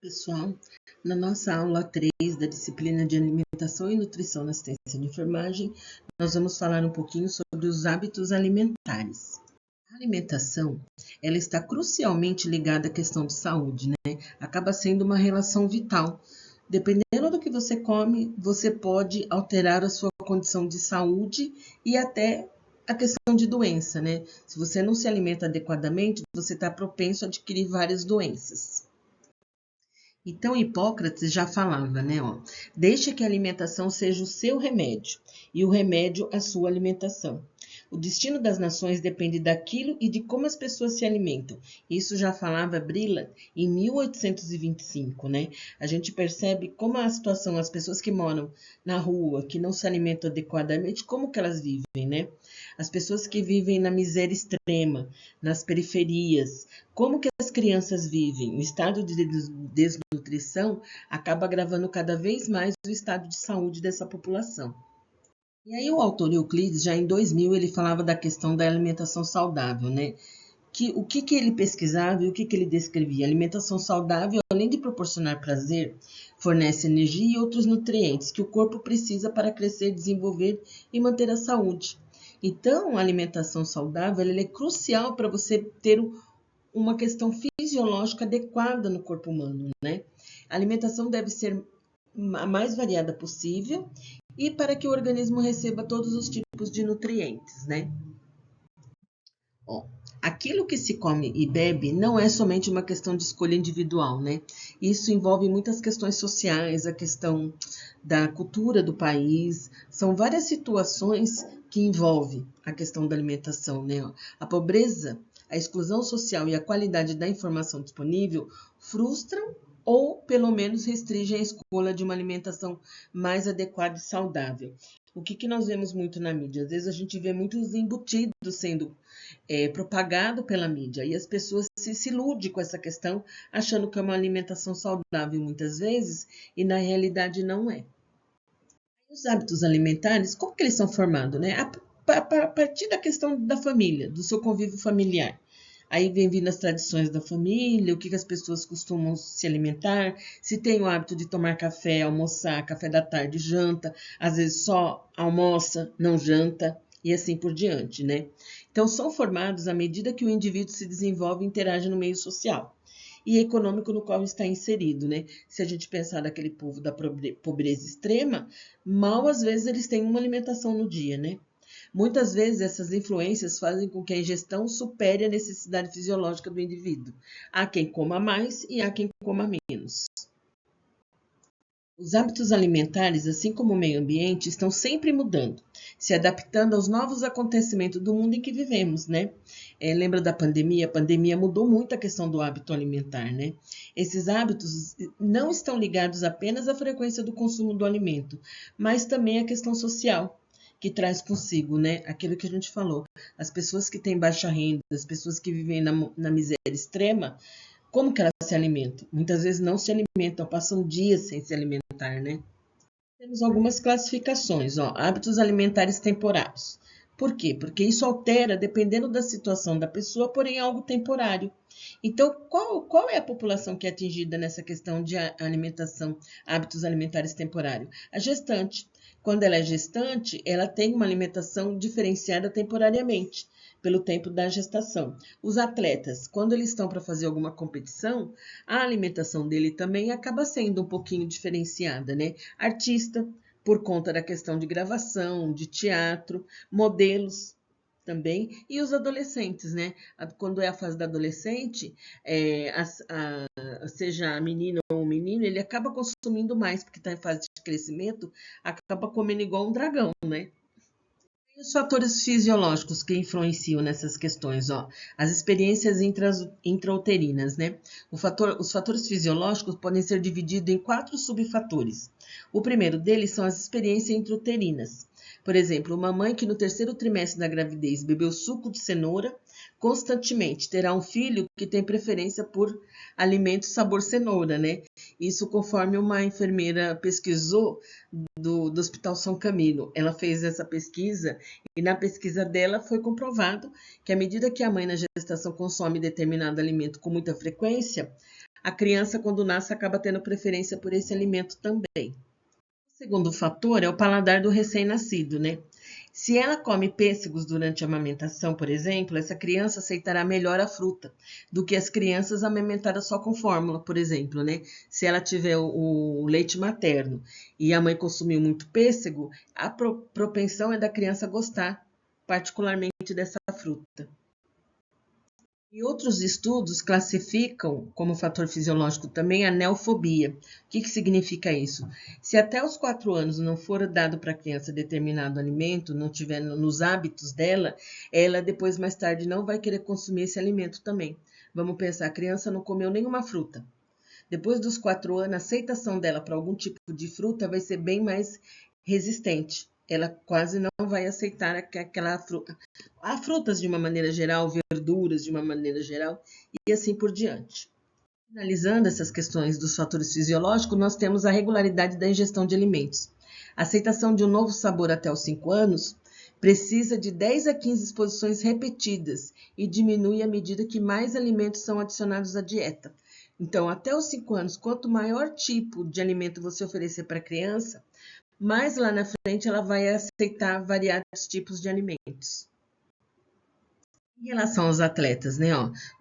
Pessoal, na nossa aula 3 da disciplina de Alimentação e Nutrição na Assistência de Enfermagem, nós vamos falar um pouquinho sobre os hábitos alimentares. A alimentação, ela está crucialmente ligada à questão de saúde, né? Acaba sendo uma relação vital. Dependendo do que você come, você pode alterar a sua condição de saúde e até a questão de doença, né? Se você não se alimenta adequadamente, você está propenso a adquirir várias doenças. Então, Hipócrates já falava, né? Deixa que a alimentação seja o seu remédio e o remédio a sua alimentação. O destino das nações depende daquilo e de como as pessoas se alimentam. Isso já falava Brillat em 1825, né? A gente percebe como a situação, as pessoas que moram na rua, que não se alimentam adequadamente, como que elas vivem, né? As pessoas que vivem na miséria extrema, nas periferias, como que as crianças vivem? O estado de desnutrição acaba agravando cada vez mais o estado de saúde dessa população. E aí o autor Euclides, já em 2000, ele falava da questão da alimentação saudável, né? O que ele pesquisava e o que ele descrevia? A alimentação saudável, além de proporcionar prazer, fornece energia e outros nutrientes que o corpo precisa para crescer, desenvolver e manter a saúde. Então, a alimentação saudável ela é crucial para você ter uma questão fisiológica adequada no corpo humano, né? A alimentação deve ser a mais variada possível e para que o organismo receba todos os tipos de nutrientes, né? Aquilo que se come e bebe não é somente uma questão de escolha individual, né? Isso envolve muitas questões sociais, a questão da cultura do país, são várias situações que envolvem a questão da alimentação, né? A pobreza, a exclusão social e a qualidade da informação disponível frustram ou, pelo menos, restringem a escolha de uma alimentação mais adequada e saudável. O que nós vemos muito na mídia? Às vezes a gente vê muitos embutidos sendo propagado pela mídia e as pessoas se iludem com essa questão, achando que é uma alimentação saudável muitas vezes e na realidade não é. Os hábitos alimentares, como que eles são formados, né? A partir da questão da família, do seu convívio familiar. Aí vem vindo as tradições da família, o que as pessoas costumam se alimentar, se tem o hábito de tomar café, almoçar, café da tarde, janta, às vezes só almoça, não janta, e assim por diante, né? Então, são formados à medida que o indivíduo se desenvolve e interage no meio social e econômico no qual está inserido, né? Se a gente pensar naquele povo da pobreza extrema, mal às vezes eles têm uma alimentação no dia, né? Muitas vezes essas influências fazem com que a ingestão supere a necessidade fisiológica do indivíduo. Há quem coma mais e há quem coma menos. Os hábitos alimentares, assim como o meio ambiente, estão sempre mudando, se adaptando aos novos acontecimentos do mundo em que vivemos, né? Lembra da pandemia? A pandemia mudou muito a questão do hábito alimentar, né? Esses hábitos não estão ligados apenas à frequência do consumo do alimento, mas também à questão social, que traz consigo, né? Aquilo que a gente falou. As pessoas que têm baixa renda, as pessoas que vivem na miséria extrema, como que elas se alimentam? Muitas vezes não se alimentam, passam dias sem se alimentar, né? Temos algumas classificações, hábitos alimentares temporários. Por quê? Porque isso altera dependendo da situação da pessoa, porém é algo temporário. Então, qual é a população que é atingida nessa questão de alimentação, hábitos alimentares temporários? A gestante. Quando ela é gestante, ela tem uma alimentação diferenciada temporariamente, pelo tempo da gestação. Os atletas, quando eles estão para fazer alguma competição, a alimentação dele também acaba sendo um pouquinho diferenciada, né? Artista, por conta da questão de gravação, de teatro, modelos também, e os adolescentes, né? Quando é a fase da adolescente, seja a menina ou o menino, ele acaba consumindo mais, porque está em fase de crescimento, acaba comendo igual um dragão, né? E os fatores fisiológicos que influenciam nessas questões, as experiências intrauterinas, né? Os fatores fisiológicos podem ser divididos em 4 subfatores. O primeiro deles são as experiências intrauterinas. Por exemplo, uma mãe que no 3º trimestre da gravidez bebeu suco de cenoura constantemente terá um filho que tem preferência por alimentos sabor cenoura, né? Isso conforme uma enfermeira pesquisou do Hospital São Camilo. Ela fez essa pesquisa e na pesquisa dela foi comprovado que à medida que a mãe na gestação consome determinado alimento com muita frequência, a criança, quando nasce, acaba tendo preferência por esse alimento também. O segundo fator é o paladar do recém-nascido, né? Se ela come pêssegos durante a amamentação, por exemplo, essa criança aceitará melhor a fruta do que as crianças amamentadas só com fórmula, por exemplo, né? Se ela tiver o leite materno e a mãe consumiu muito pêssego, a propensão é da criança gostar particularmente dessa fruta. E outros estudos classificam como fator fisiológico também a neofobia. O que significa isso? Se até os 4 anos não for dado para a criança determinado alimento, não tiver nos hábitos dela, ela depois, mais tarde, não vai querer consumir esse alimento também. Vamos pensar, a criança não comeu nenhuma fruta. Depois dos 4 anos, a aceitação dela para algum tipo de fruta vai ser bem mais resistente. Ela quase não vai aceitar aquela fruta. Há frutas de uma maneira geral, verduras de uma maneira geral, e assim por diante. Analisando essas questões dos fatores fisiológicos, nós temos a regularidade da ingestão de alimentos. A aceitação de um novo sabor até os 5 anos precisa de 10 a 15 exposições repetidas e diminui à medida que mais alimentos são adicionados à dieta. Então, até os 5 anos, quanto maior tipo de alimento você oferecer para a criança, mais lá na frente ela vai aceitar variados tipos de alimentos. Em relação aos atletas, né?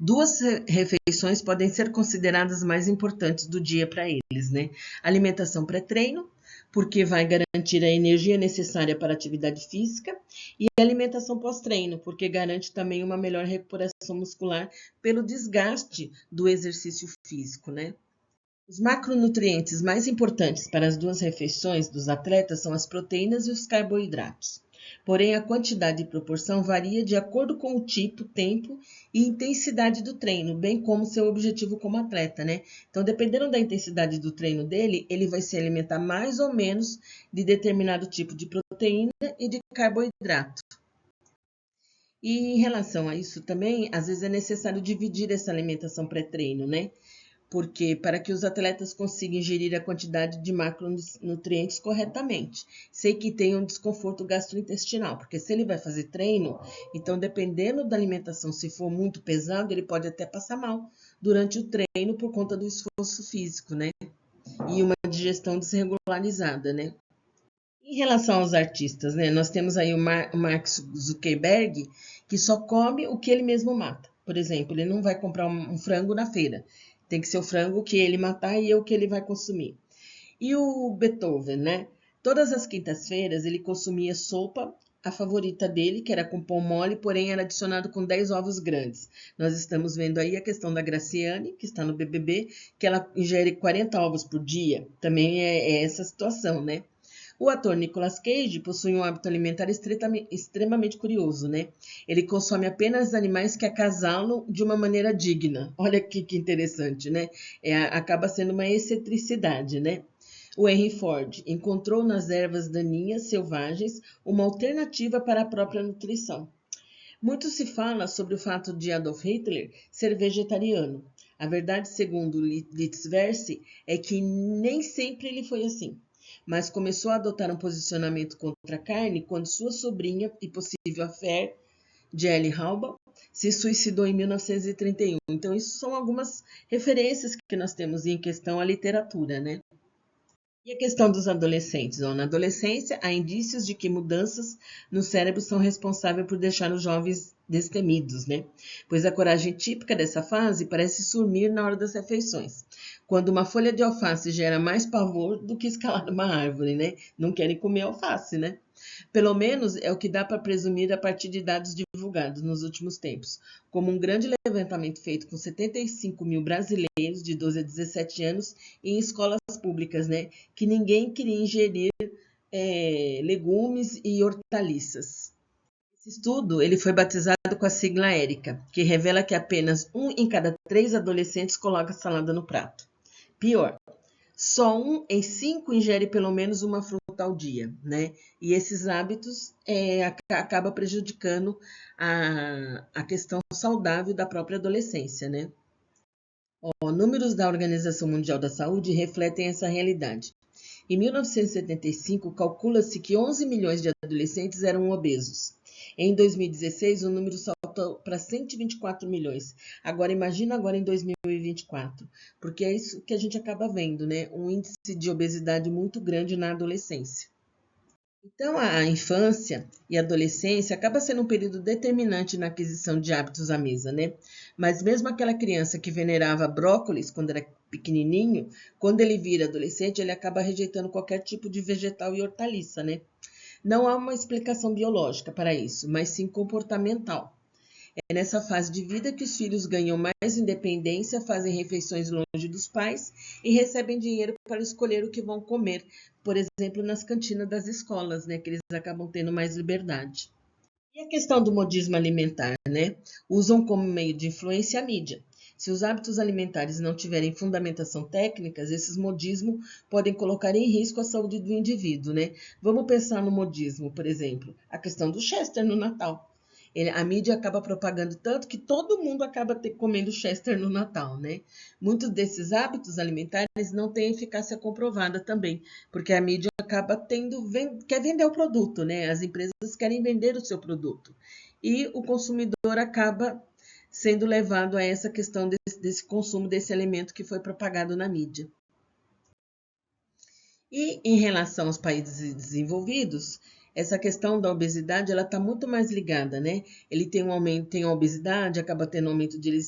2 refeições podem ser consideradas mais importantes do dia para eles, né? Alimentação pré-treino, porque vai garantir a energia necessária para a atividade física, e alimentação pós-treino, porque garante também uma melhor recuperação muscular pelo desgaste do exercício físico, né? Os macronutrientes mais importantes para as 2 refeições dos atletas são as proteínas e os carboidratos. Porém, a quantidade e proporção varia de acordo com o tipo, tempo e intensidade do treino, bem como seu objetivo como atleta, né? Então, dependendo da intensidade do treino dele, ele vai se alimentar mais ou menos de determinado tipo de proteína e de carboidrato. E em relação a isso também, às vezes é necessário dividir essa alimentação pré-treino, né? Porque para que os atletas consigam ingerir a quantidade de macronutrientes corretamente. Sei que tem um desconforto gastrointestinal, porque se ele vai fazer treino, então dependendo da alimentação, se for muito pesado, ele pode até passar mal durante o treino por conta do esforço físico, né? E uma digestão desregularizada, né? Em relação aos artistas, né? Nós temos aí o Mark Zuckerberg, que só come o que ele mesmo mata. Por exemplo, ele não vai comprar um frango na feira. Tem que ser o frango que ele matar e é o que ele vai consumir. E o Beethoven, né? Todas as quintas-feiras ele consumia sopa, a favorita dele, que era com pão mole, porém era adicionado com 10 ovos grandes. Nós estamos vendo aí a questão da Graciane, que está no BBB, que ela ingere 40 ovos por dia. Também é essa situação, né? O ator Nicolas Cage possui um hábito alimentar extremamente curioso, né? Ele consome apenas animais que acasalam de uma maneira digna. Olha que interessante, né? Acaba sendo uma excentricidade, né? O Henry Ford encontrou nas ervas daninhas selvagens uma alternativa para a própria nutrição. Muito se fala sobre o fato de Adolf Hitler ser vegetariano. A verdade, segundo Litzverse, é que nem sempre ele foi assim, mas começou a adotar um posicionamento contra a carne quando sua sobrinha e possível affair, Jelly Halba, se suicidou em 1931. Então, isso são algumas referências que nós temos em questão à literatura, né? E a questão dos adolescentes? Na adolescência, há indícios de que mudanças no cérebro são responsáveis por deixar os jovens destemidos, né? Pois a coragem típica dessa fase parece sumir na hora das refeições, quando uma folha de alface gera mais pavor do que escalar uma árvore, né? Não querem comer alface, né? Pelo menos é o que dá para presumir a partir de dados divulgados nos últimos tempos, como um grande levantamento feito com 75 mil brasileiros de 12 a 17 anos em escolas públicas, né? Que ninguém queria ingerir legumes e hortaliças. Esse estudo ele foi batizado com a sigla ERICA, que revela que apenas 1 em cada 3 adolescentes coloca salada no prato. Pior, só 1 em 5 ingere pelo menos uma fruta ao dia, né? E esses hábitos acabam prejudicando a questão saudável da própria adolescência, né? Números da Organização Mundial da Saúde refletem essa realidade. Em 1975, calcula-se que 11 milhões de adolescentes eram obesos. Em 2016, o número saltou para 124 milhões. Agora, imagina agora em 2024, porque é isso que a gente acaba vendo, né? Um índice de obesidade muito grande na adolescência. Então, a infância e a adolescência acaba sendo um período determinante na aquisição de hábitos à mesa, né? Mas mesmo aquela criança que venerava brócolis quando era pequenininho, quando ele vira adolescente, ele acaba rejeitando qualquer tipo de vegetal e hortaliça, né? Não há uma explicação biológica para isso, mas sim comportamental. É nessa fase de vida que os filhos ganham mais independência, fazem refeições longe dos pais e recebem dinheiro para escolher o que vão comer, por exemplo, nas cantinas das escolas, né, que eles acabam tendo mais liberdade. E a questão do modismo alimentar, né? Usam como meio de influência a mídia. Se os hábitos alimentares não tiverem fundamentação técnica, esses modismos podem colocar em risco a saúde do indivíduo, né? Vamos pensar no modismo, por exemplo, a questão do Chester no Natal. A mídia acaba propagando tanto que todo mundo acaba comendo Chester no Natal, né? Muitos desses hábitos alimentares não têm eficácia comprovada também, porque a mídia acaba quer vender o produto, né? As empresas querem vender o seu produto. E o consumidor acaba sendo levado a essa questão desse consumo desse alimento que foi propagado na mídia. E em relação aos países desenvolvidos, essa questão da obesidade ela está muito mais ligada, né? Ele tem um aumento, tem a obesidade, acaba tendo um aumento de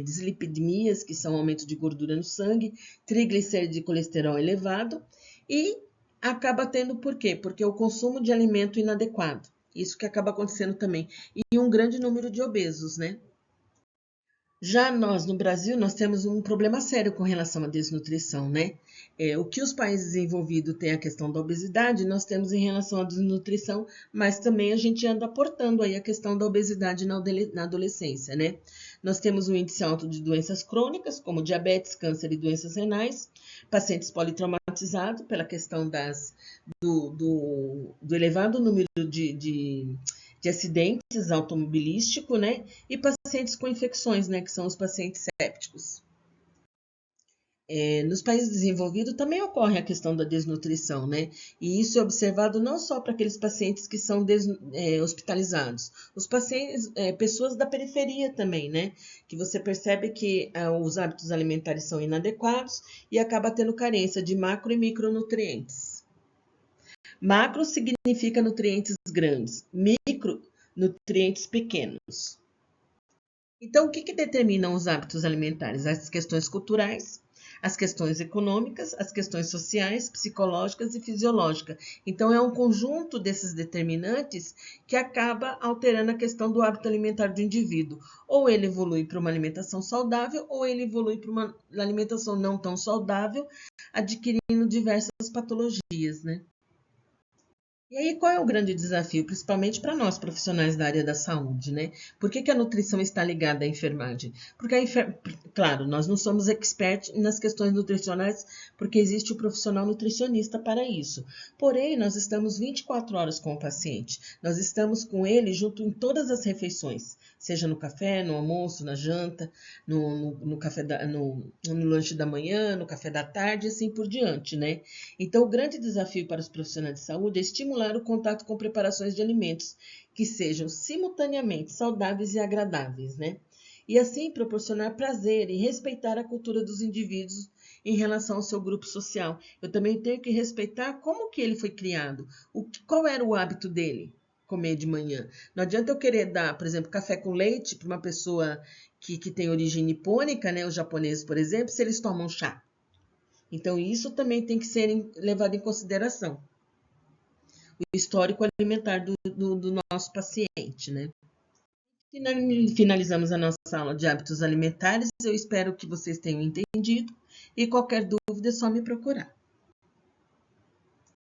dislipidemias, que são um aumento de gordura no sangue, triglicéridos e colesterol elevado, e acaba tendo por quê? Porque o consumo de alimento inadequado. Isso que acaba acontecendo também. E um grande número de obesos, né? Já nós, no Brasil, nós temos um problema sério com relação à desnutrição, né? O que os países desenvolvidos têm a questão da obesidade, nós temos em relação à desnutrição, mas também a gente anda aportando aí a questão da obesidade na adolescência, né? Nós temos um índice alto de doenças crônicas, como diabetes, câncer e doenças renais, pacientes politraumatizados pela questão do elevado número de acidentes automobilísticos, né? E pacientes com infecções, né? Que são os pacientes sépticos. Nos países desenvolvidos também ocorre a questão da desnutrição, né? E isso é observado não só para aqueles pacientes que são hospitalizados, os pacientes, pessoas da periferia também, né? Que você percebe que os hábitos alimentares são inadequados e acaba tendo carência de macro e micronutrientes. Macro significa nutrientes grandes, micro, nutrientes pequenos. Então, o que determinam os hábitos alimentares? As questões culturais, as questões econômicas, as questões sociais, psicológicas e fisiológicas. Então, é um conjunto desses determinantes que acaba alterando a questão do hábito alimentar do indivíduo. Ou ele evolui para uma alimentação saudável, ou ele evolui para uma alimentação não tão saudável, adquirindo diversas patologias, né? E aí, qual é o grande desafio, principalmente para nós profissionais da área da saúde, né? Por que a nutrição está ligada à enfermagem? Porque claro, nós não somos experts nas questões nutricionais, porque existe o profissional nutricionista para isso. Porém, nós estamos 24 horas com o paciente. Nós estamos com ele junto em todas as refeições, seja no café, no almoço, na janta, no café no lanche da manhã, no café da tarde, e assim por diante, né? Então, o grande desafio para os profissionais de saúde é estimular o contato com preparações de alimentos que sejam simultaneamente saudáveis e agradáveis, né? E assim proporcionar prazer e respeitar a cultura dos indivíduos em relação ao seu grupo social. Eu também tenho que respeitar como que ele foi criado, qual era o hábito dele comer de manhã. Não adianta eu querer dar, por exemplo, café com leite para uma pessoa que tem origem nipônica, né, os japoneses, por exemplo, se eles tomam chá. Então, isso também tem que ser levado em consideração. O histórico alimentar do nosso paciente, né? Finalizamos a nossa aula de hábitos alimentares. Eu espero que vocês tenham entendido e qualquer dúvida é só me procurar.